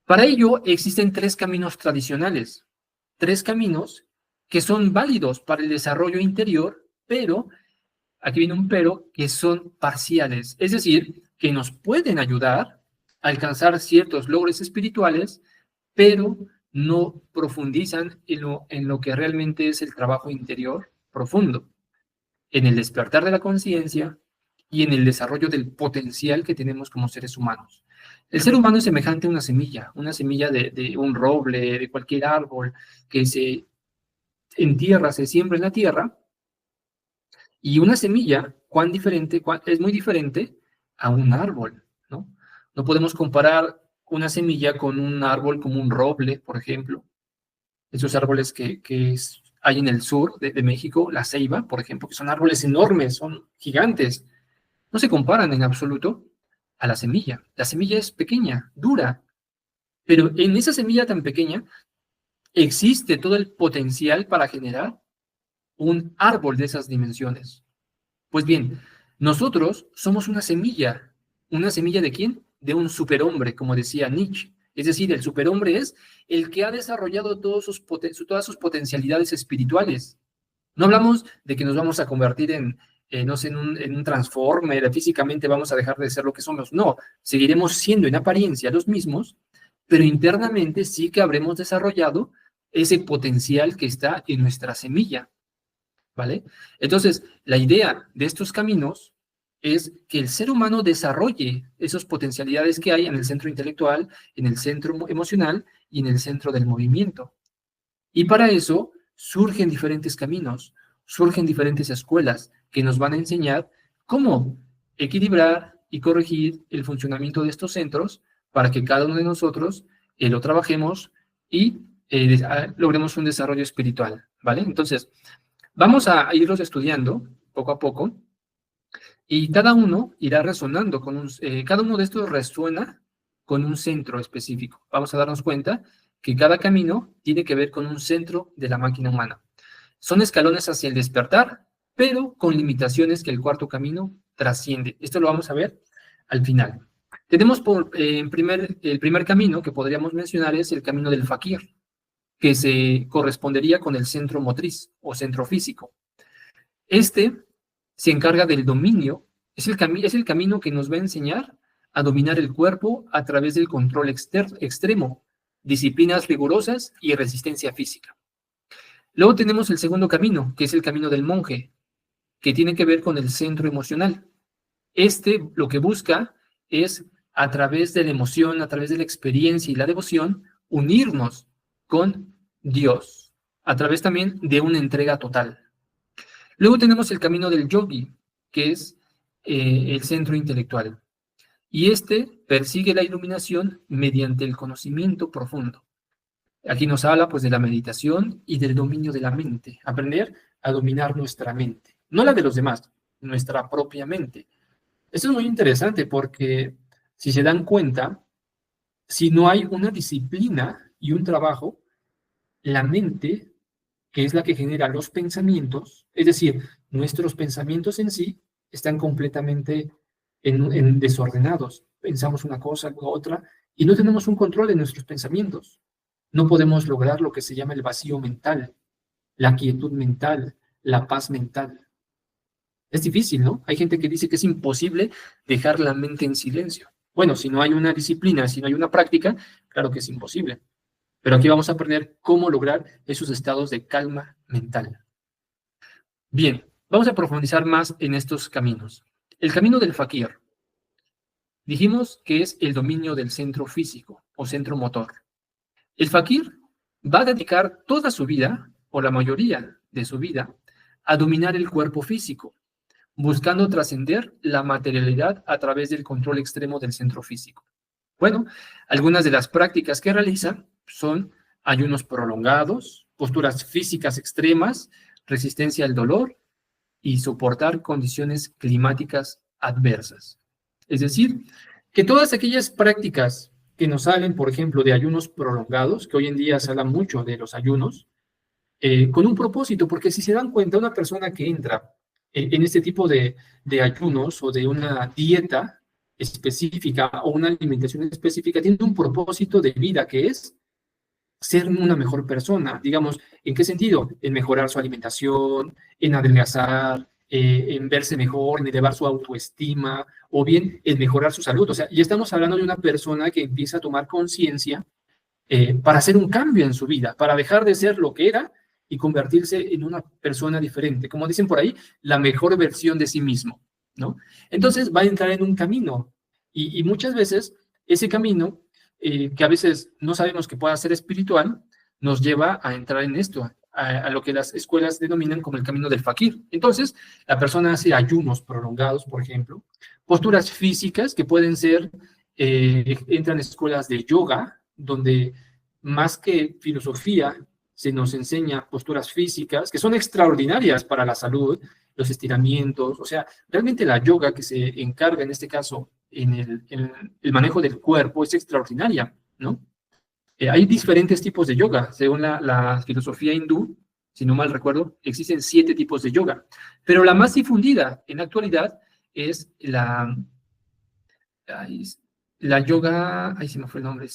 para ello existen tres caminos tradicionales, tres caminos que son válidos para el desarrollo interior, pero, aquí viene un pero, que son parciales, es decir, que nos pueden ayudar a alcanzar ciertos logros espirituales, pero no profundizan en lo que realmente es el trabajo interior profundo, en el despertar de la conciencia y en el desarrollo del potencial que tenemos como seres humanos. El ser humano es semejante a una semilla de un roble, de cualquier árbol que se entierra, se siembra en la tierra, y una semilla, es muy diferente a un árbol, ¿no? No podemos comparar una semilla con un árbol como un roble, por ejemplo. Esos árboles que hay en el sur de México, la ceiba, por ejemplo, que son árboles enormes, son gigantes. No se comparan en absoluto a la semilla. La semilla es pequeña, dura, pero en esa semilla tan pequeña existe todo el potencial para generar un árbol de esas dimensiones. Pues bien, nosotros somos una semilla. ¿Una semilla de quién? De un superhombre, como decía Nietzsche. Es decir, el superhombre es el que ha desarrollado todas sus potencialidades espirituales. No hablamos de que nos vamos a convertir no sé, en un transformer, físicamente vamos a dejar de ser lo que somos. No, seguiremos siendo en apariencia los mismos, pero internamente sí que habremos desarrollado ese potencial que está en nuestra semilla, ¿vale? Entonces, la idea de estos caminos es que el ser humano desarrolle esas potencialidades que hay en el centro intelectual, en el centro emocional y en el centro del movimiento. Y para eso surgen diferentes caminos, surgen diferentes escuelas que nos van a enseñar cómo equilibrar y corregir el funcionamiento de estos centros para que cada uno de nosotros lo trabajemos y logremos un desarrollo espiritual, ¿vale? Entonces, vamos a irlos estudiando poco a poco y cada uno irá resonando cada uno de estos resuena con un centro específico. Vamos a darnos cuenta que cada camino tiene que ver con un centro de la máquina humana. Son escalones hacia el despertar, pero con limitaciones que el cuarto camino trasciende. Esto lo vamos a ver al final. Tenemos el primer camino que podríamos mencionar es el camino del fakir, que se correspondería con el centro motriz o centro físico. Este se encarga del dominio, es el camino que nos va a enseñar a dominar el cuerpo a través del control extremo, disciplinas rigurosas y resistencia física. Luego tenemos el segundo camino, que es el camino del monje, que tiene que ver con el centro emocional. Este lo que busca es, a través de la emoción, a través de la experiencia y la devoción, unirnos con Dios, a través también de una entrega total. Luego tenemos el camino del yogi, que es el centro intelectual. Y este persigue la iluminación mediante el conocimiento profundo. Aquí nos habla pues de la meditación y del dominio de la mente, aprender a dominar nuestra mente, no la de los demás, nuestra propia mente. Esto es muy interesante porque si se dan cuenta, si no hay una disciplina y un trabajo, la mente, que es la que genera los pensamientos, es decir, nuestros pensamientos en sí están completamente desordenados. Pensamos una cosa, luego otra, y no tenemos un control de nuestros pensamientos. No podemos lograr lo que se llama el vacío mental, la quietud mental, la paz mental. Es difícil, ¿no? Hay gente que dice que es imposible dejar la mente en silencio. Bueno, si no hay una disciplina, si no hay una práctica, claro que es imposible. Pero aquí vamos a aprender cómo lograr esos estados de calma mental. Bien, vamos a profundizar más en estos caminos. El camino del fakir. Dijimos que es el dominio del centro físico o centro motor. El fakir va a dedicar toda su vida, o la mayoría de su vida, a dominar el cuerpo físico, buscando trascender la materialidad a través del control extremo del centro físico. Bueno, algunas de las prácticas que realiza son ayunos prolongados, posturas físicas extremas, resistencia al dolor y soportar condiciones climáticas adversas. Es decir, que todas aquellas prácticas que nos salen, por ejemplo, de ayunos prolongados, que hoy en día se habla mucho de los ayunos, con un propósito, porque si se dan cuenta, una persona que entra en este tipo de ayunos o de una dieta específica o una alimentación específica, tiene un propósito de vida que es ser una mejor persona. Digamos, ¿en qué sentido? En mejorar su alimentación, en adelgazar, en verse mejor, en elevar su autoestima, o bien en mejorar su salud. O sea, ya estamos hablando de una persona que empieza a tomar conciencia para hacer un cambio en su vida, para dejar de ser lo que era y convertirse en una persona diferente. Como dicen por ahí, la mejor versión de sí mismo, ¿no? Entonces va a entrar en un camino y muchas veces ese camino, que a veces no sabemos que pueda ser espiritual, nos lleva a entrar en esto, a lo que las escuelas denominan como el camino del fakir. Entonces, la persona hace ayunos prolongados, por ejemplo, posturas físicas que pueden ser, entran en escuelas de yoga, donde más que filosofía se nos enseña posturas físicas que son extraordinarias para la salud, los estiramientos, o sea, realmente la yoga que se encarga en este caso en el manejo del cuerpo es extraordinaria, ¿no? Hay diferentes tipos de yoga, según la filosofía hindú, si no mal recuerdo, existen 7 tipos de yoga, pero la más difundida en la actualidad es la yoga, ahí se me fue el nombre,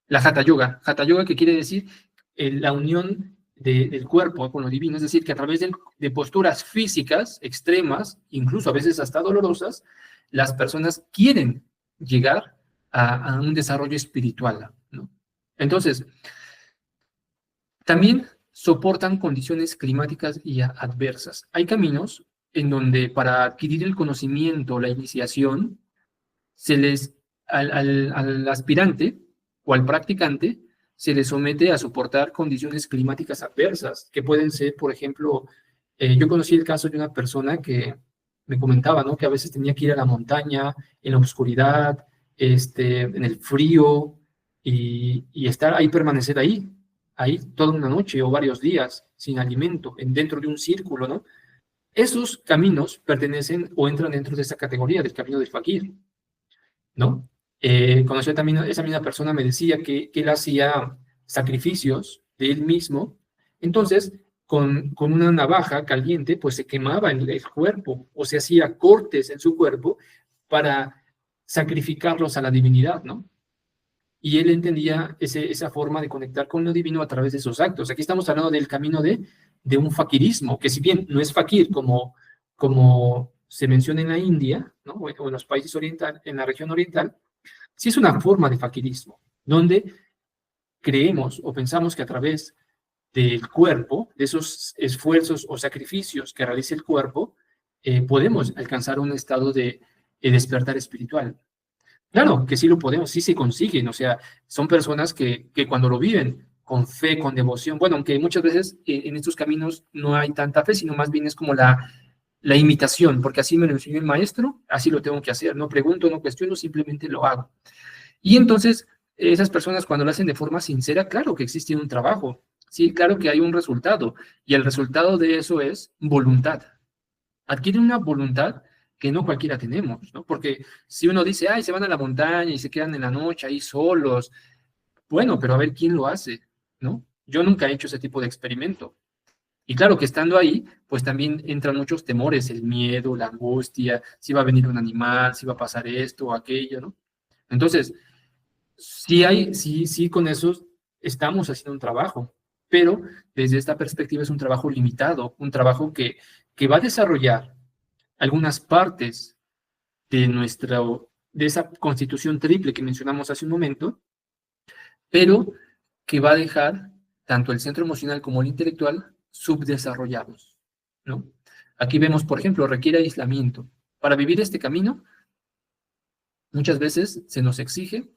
la Hatha Yoga que quiere decir la unión del cuerpo con lo divino, es decir, que a través de posturas físicas extremas, incluso a veces hasta dolorosas, las personas quieren llegar a un desarrollo espiritual, ¿no? Entonces, también soportan condiciones climáticas y adversas. Hay caminos en donde para adquirir el conocimiento, la iniciación, al aspirante o al practicante se le somete a soportar condiciones climáticas adversas, que pueden ser, por ejemplo, yo conocí el caso de una persona que me comentaba, ¿no? Que a veces tenía que ir a la montaña, en la oscuridad, en el frío, y estar ahí, permanecer ahí toda una noche o varios días sin alimento, dentro de un círculo, ¿no? Esos caminos pertenecen o entran dentro de esa categoría del camino del fakir, ¿no? Conocí también, esa misma persona me decía que él hacía sacrificios de él mismo, entonces con una navaja caliente pues se quemaba el cuerpo o se hacía cortes en su cuerpo para sacrificarlos a la divinidad, ¿no? Y él entendía esa forma de conectar con lo divino a través de esos actos. Aquí estamos hablando del camino de un fakirismo, que si bien no es fakir como se menciona en la India, ¿no? O en los países orientales, en la región oriental, sí es una forma de fakirismo, donde creemos o pensamos que a través del cuerpo, de esos esfuerzos o sacrificios que realiza el cuerpo, podemos alcanzar un estado de despertar espiritual. Claro que sí lo podemos, sí se consiguen, o sea, son personas que cuando lo viven con fe, con devoción, bueno, aunque muchas veces en estos caminos no hay tanta fe, sino más bien es como la imitación, porque así me lo enseñó el maestro, así lo tengo que hacer, no pregunto, no cuestiono, simplemente lo hago. Y entonces, esas personas cuando lo hacen de forma sincera, claro que existe un trabajo, sí, claro que hay un resultado, y el resultado de eso es voluntad. Adquieren una voluntad que no cualquiera tenemos, ¿no? Porque si uno dice, ay, se van a la montaña y se quedan en la noche ahí solos, bueno, pero a ver quién lo hace, ¿no? Yo nunca he hecho ese tipo de experimento. Y claro que estando ahí, pues también entran muchos temores, el miedo, la angustia, si va a venir un animal, si va a pasar esto o aquello, ¿no? Entonces, sí, con eso estamos haciendo un trabajo, pero desde esta perspectiva es un trabajo limitado, un trabajo que va a desarrollar algunas partes de esa constitución triple que mencionamos hace un momento, pero que va a dejar tanto el centro emocional como el intelectual subdesarrollados, ¿no? Aquí vemos, por ejemplo, requiere aislamiento. Para vivir este camino, muchas veces se nos exige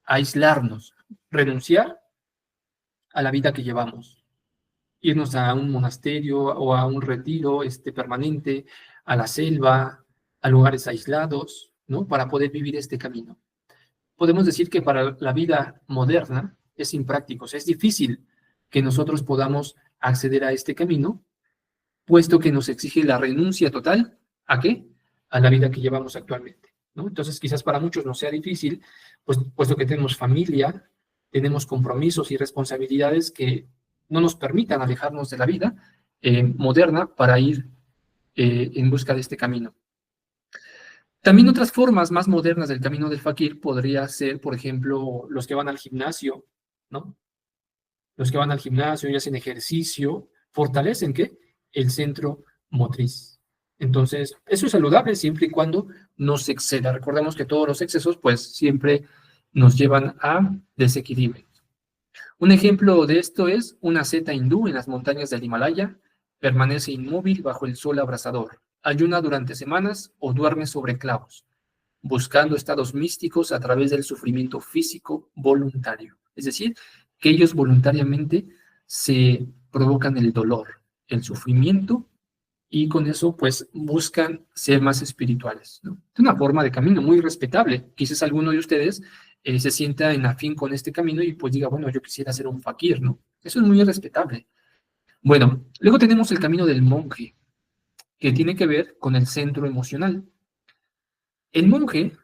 aislarnos, renunciar a la vida que llevamos, irnos a un monasterio o a un retiro permanente, a la selva, a lugares aislados, ¿no? Para poder vivir este camino. Podemos decir que para la vida moderna es impráctico, o sea, es difícil que nosotros podamos acceder a este camino, puesto que nos exige la renuncia total, ¿a qué? A la vida que llevamos actualmente, ¿no? Entonces, quizás para muchos no sea difícil, pues, puesto que tenemos familia, tenemos compromisos y responsabilidades que no nos permitan alejarnos de la vida moderna para ir en busca de este camino. También otras formas más modernas del camino del fakir podría ser, por ejemplo, los que van al gimnasio, ¿no? Los que van al gimnasio y hacen ejercicio, fortalecen, ¿qué? El centro motriz. Entonces, eso es saludable siempre y cuando no se exceda. Recordemos que todos los excesos, pues, siempre nos llevan a desequilibrio. Un ejemplo de esto es una seta hindú en las montañas del Himalaya, permanece inmóvil bajo el sol abrasador, ayuna durante semanas o duerme sobre clavos, buscando estados místicos a través del sufrimiento físico voluntario. Es decir, que ellos voluntariamente se provocan el dolor, el sufrimiento, y con eso pues buscan ser más espirituales, ¿no? Es una forma de camino muy respetable. Quizás alguno de ustedes se sienta en afín con este camino y pues diga, bueno, yo quisiera ser un fakir, ¿no? Eso es muy respetable. Bueno, luego tenemos el camino del monje, que tiene que ver con el centro emocional. El monje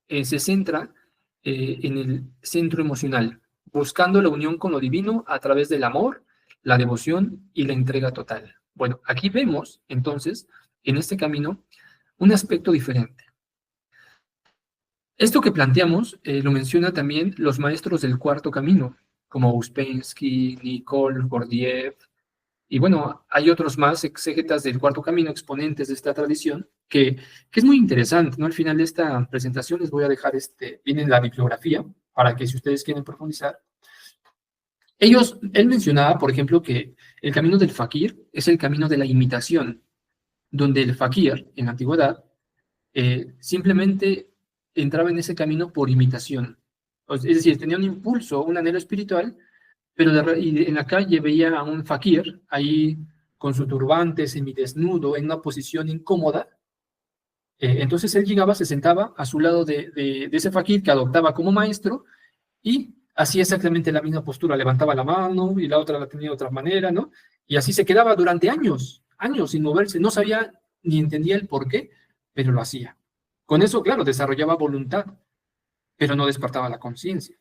se centra en el centro emocional, buscando la unión con lo divino a través del amor, la devoción y la entrega total. Bueno, aquí vemos entonces en este camino un aspecto diferente. Esto que planteamos lo menciona también los maestros del cuarto camino, como Uspensky, Nicole, Gurdjieff, y bueno, hay otros más exégetas del cuarto camino, exponentes de esta tradición, que es muy interesante, ¿no? Al final de esta presentación les voy a dejar viene la bibliografía, para que si ustedes quieren profundizar. Él mencionaba, por ejemplo, que el camino del fakir es el camino de la imitación. donde el fakir, en la antigüedad, simplemente entraba en ese camino por imitación. Es decir, tenía un impulso, un anhelo espiritual, pero en la calle veía a un fakir ahí con su turbante, semidesnudo, en una posición incómoda. Entonces él llegaba, se sentaba a su lado de ese fakir que adoptaba como maestro y hacía exactamente la misma postura, levantaba la mano y la otra la tenía de otra manera, ¿no? Y así se quedaba durante años, años sin moverse, no sabía ni entendía el por qué, pero lo hacía. Con eso, claro, desarrollaba voluntad, pero no despertaba la conciencia.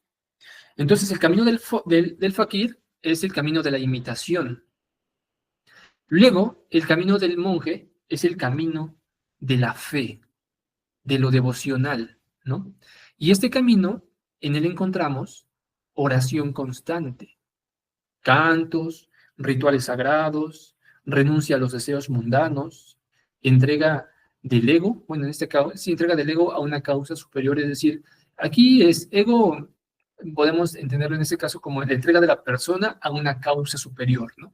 Entonces el camino del fakir es el camino de la imitación. Luego, el camino del monje es el camino de la fe, de lo devocional, ¿no? Y este camino, en él encontramos oración constante, cantos, rituales sagrados, renuncia a los deseos mundanos, entrega del ego, bueno, en este caso, sí, entrega del ego a una causa superior, es decir, aquí es ego, podemos entenderlo en este caso como la entrega de la persona a una causa superior, ¿no?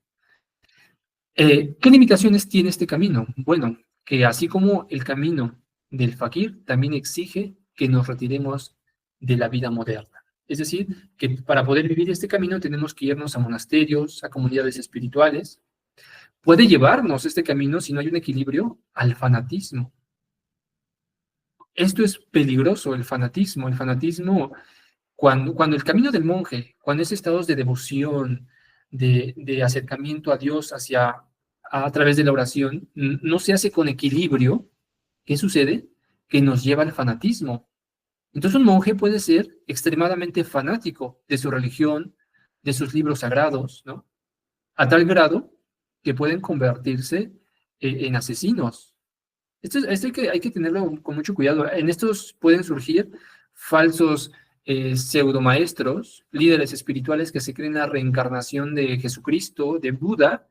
¿Qué limitaciones tiene este camino? Bueno, que así como el camino del fakir, también exige que nos retiremos de la vida moderna. Es decir, que para poder vivir este camino tenemos que irnos a monasterios, a comunidades espirituales. Puede llevarnos este camino, si no hay un equilibrio, al fanatismo. Esto es peligroso, el fanatismo. El fanatismo, cuando el camino del monje, cuando es estados de devoción, de acercamiento a Dios a través de la oración, no se hace con equilibrio, ¿qué sucede? Que nos lleva al fanatismo. Entonces un monje puede ser extremadamente fanático de su religión, de sus libros sagrados, ¿no? A tal grado que pueden convertirse en asesinos. Esto hay que tenerlo con mucho cuidado. En estos pueden surgir falsos pseudomaestros, líderes espirituales que se creen la reencarnación de Jesucristo, de Buda,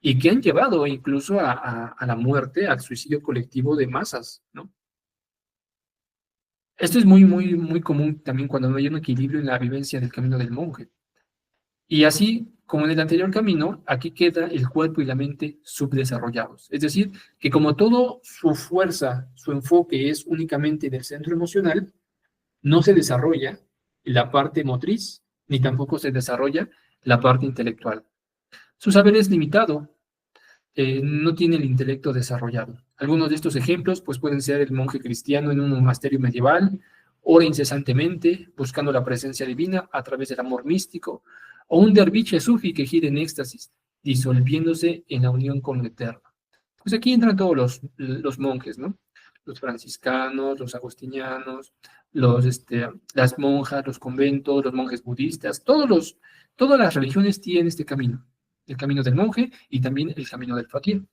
y que han llevado incluso a la muerte, al suicidio colectivo de masas, ¿no? Esto es muy, muy, muy común también cuando no hay un equilibrio en la vivencia del camino del monje. Y así, como en el anterior camino, aquí queda el cuerpo y la mente subdesarrollados. Es decir, que como todo su fuerza, su enfoque es únicamente del centro emocional, no se desarrolla la parte motriz, ni tampoco se desarrolla la parte intelectual. Su saber es limitado, no tiene el intelecto desarrollado. Algunos de estos ejemplos pues, pueden ser el monje cristiano en un monasterio medieval, ora incesantemente, buscando la presencia divina a través del amor místico, o un derviche sufi que gira en éxtasis, disolviéndose en la unión con lo eterno. Pues aquí entran todos los monjes, ¿no? Los franciscanos, los agustinianos, las monjas, los conventos, los monjes budistas, todas las religiones tienen este camino, el camino del monje y también el camino del fakir.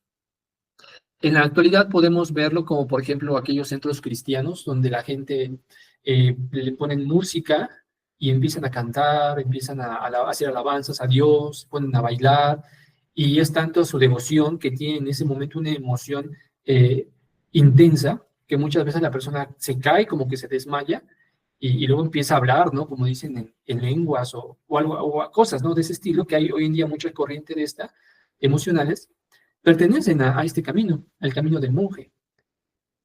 En la actualidad podemos verlo como, por ejemplo, aquellos centros cristianos donde la gente le ponen música y empiezan a cantar, empiezan a hacer alabanzas a Dios, ponen a bailar, y es tanto su devoción que tiene en ese momento una emoción intensa que muchas veces la persona se cae, como que se desmaya, y luego empieza a hablar, ¿no? Como dicen en lenguas o cosas, ¿no? De ese estilo, que hay hoy en día mucha corriente de esta, emocionales, pertenecen a este camino, al camino del monje.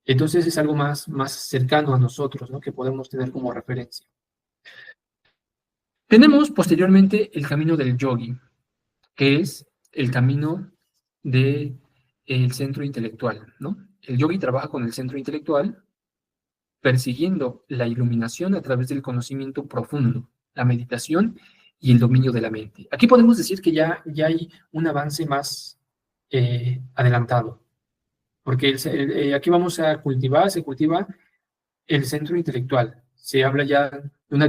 Entonces es algo más cercano a nosotros, ¿no? Que podemos tener como referencia. Tenemos posteriormente el camino del yogi, que es el camino del centro intelectual, ¿no? El yogi trabaja con el centro intelectual, persiguiendo la iluminación a través del conocimiento profundo, la meditación y el dominio de la mente. Aquí podemos decir que ya hay un avance más adelantado, porque aquí vamos a se cultiva el centro intelectual, se habla ya de una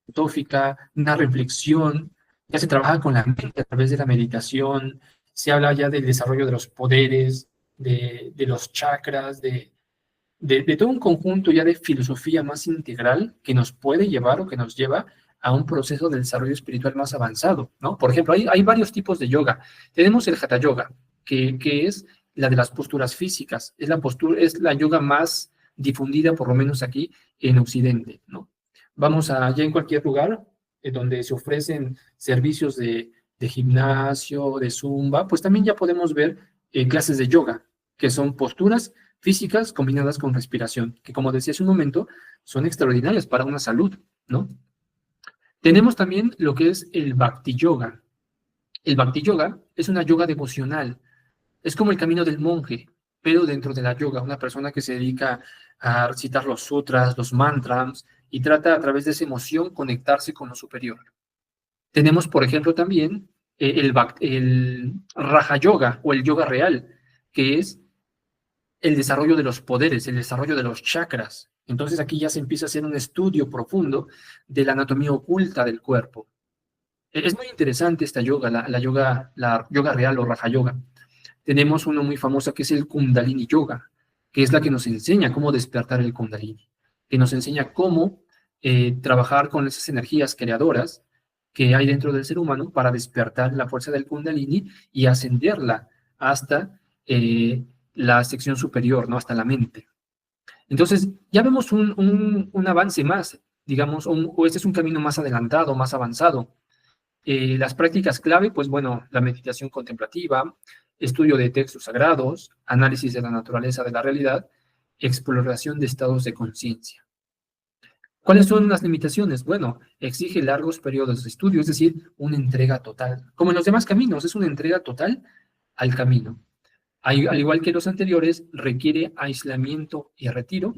filosófica, una reflexión, ya se trabaja con la mente a través de la meditación, se habla ya del desarrollo de los poderes, de los chakras, de todo un conjunto ya de filosofía más integral que nos puede llevar o que nos lleva a un proceso de desarrollo espiritual más avanzado, ¿no? Por ejemplo, hay varios tipos de yoga. Tenemos el Hatha Yoga, que es la de las posturas físicas, es la yoga más difundida, por lo menos aquí en Occidente, ¿no? Vamos allá en cualquier lugar donde se ofrecen servicios de gimnasio, de zumba, pues también ya podemos ver clases de yoga. que son posturas físicas combinadas con respiración, que como decía hace un momento, son extraordinarias para una salud, ¿no? Tenemos también lo que es el Bhakti Yoga. El Bhakti Yoga es una yoga devocional, es como el camino del monje, pero dentro de la yoga, una persona que se dedica a recitar los sutras, los mantras, y trata a través de esa emoción conectarse con lo superior. Tenemos, por ejemplo, también el Raja Yoga o el yoga real, que es el desarrollo de los poderes, el desarrollo de los chakras. Entonces aquí ya se empieza a hacer un estudio profundo de la anatomía oculta del cuerpo. Es muy interesante esta yoga, la yoga real o Raja Yoga. Tenemos uno muy famoso que es el Kundalini Yoga, que es la que nos enseña cómo despertar el Kundalini, que nos enseña cómo trabajar con esas energías creadoras que hay dentro del ser humano para despertar la fuerza del Kundalini y ascenderla hasta la sección superior, ¿no? Hasta la mente. Entonces, ya vemos un avance más, digamos, o este es un camino más adelantado, más avanzado. Las prácticas clave, pues bueno, la meditación contemplativa, estudio de textos sagrados, análisis de la naturaleza de la realidad, exploración de estados de conciencia. ¿Cuáles son las limitaciones? Bueno, exige largos periodos de estudio, es decir, una entrega total. Como en los demás caminos, es una entrega total al camino. Al igual que los anteriores, requiere aislamiento y retiro.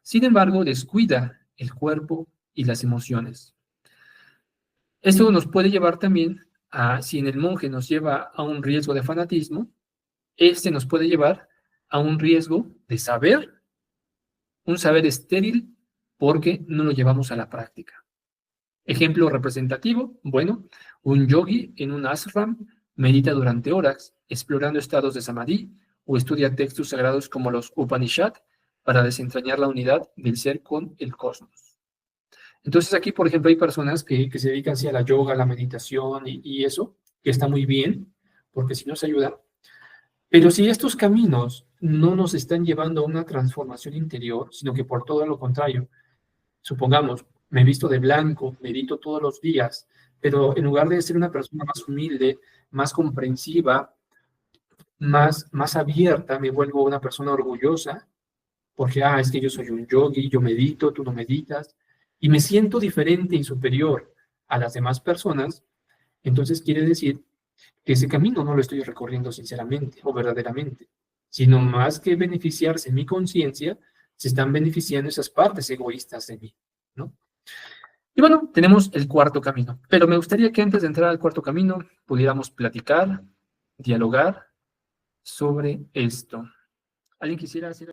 Sin embargo, descuida el cuerpo y las emociones. Esto nos puede llevar también a, si en el monje nos lleva a un riesgo de fanatismo, este nos puede llevar a un riesgo de saber, un saber estéril, porque no lo llevamos a la práctica. Ejemplo representativo, bueno, un yogi en un ashram medita durante horas, explorando estados de samadhi, o estudia textos sagrados como los Upanishad para desentrañar la unidad del ser con el cosmos. Entonces aquí, por ejemplo, hay personas que se dedican a la yoga, a la meditación y eso, que está muy bien, porque si nos ayuda. Pero si estos caminos no nos están llevando a una transformación interior, sino que por todo lo contrario, supongamos, me visto de blanco, medito todos los días, pero en lugar de ser una persona más humilde, más comprensiva, más abierta, me vuelvo una persona orgullosa, porque, es que yo soy un yogi, yo medito, tú no meditas, y me siento diferente y superior a las demás personas, entonces quiere decir que ese camino no lo estoy recorriendo sinceramente o verdaderamente, sino más que beneficiarse en mi conciencia, se están beneficiando esas partes egoístas de mí, ¿no? Y bueno, tenemos el cuarto camino, pero me gustaría que antes de entrar al cuarto camino pudiéramos platicar, dialogar sobre esto. ¿Alguien quisiera hacer